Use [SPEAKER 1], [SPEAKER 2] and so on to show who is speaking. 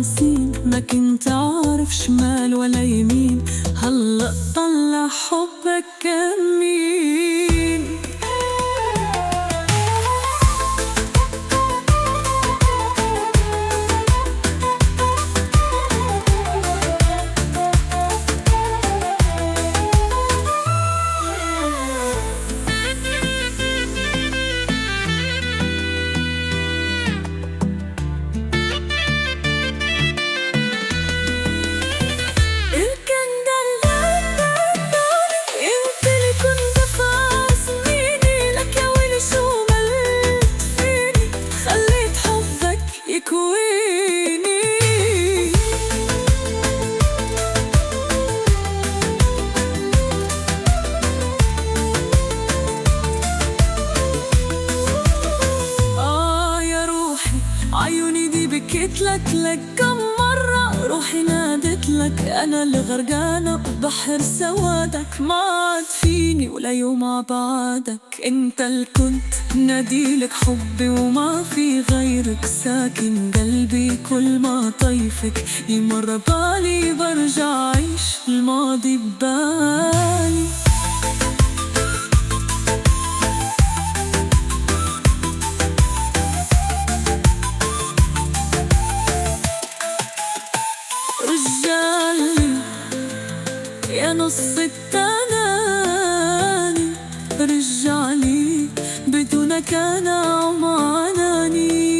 [SPEAKER 1] 50 ما كنت عارف شمال ولا يمين، هلأ طلع حبك كان مين. عيوني دي بكيتلك كم مرة، روحي نادتلك أنا اللي غرقانة بحر سوادك، ما عاد فيني ولا يوم عبعدك، انت اللي كنت ناديلك حبي وما في غيرك، ساكن قلبي كل ما طيفك يمر بالي برجع عيش الماضي ببالي. رجالي يا نص التناني، رجعلي بدونك أنا ومعناني.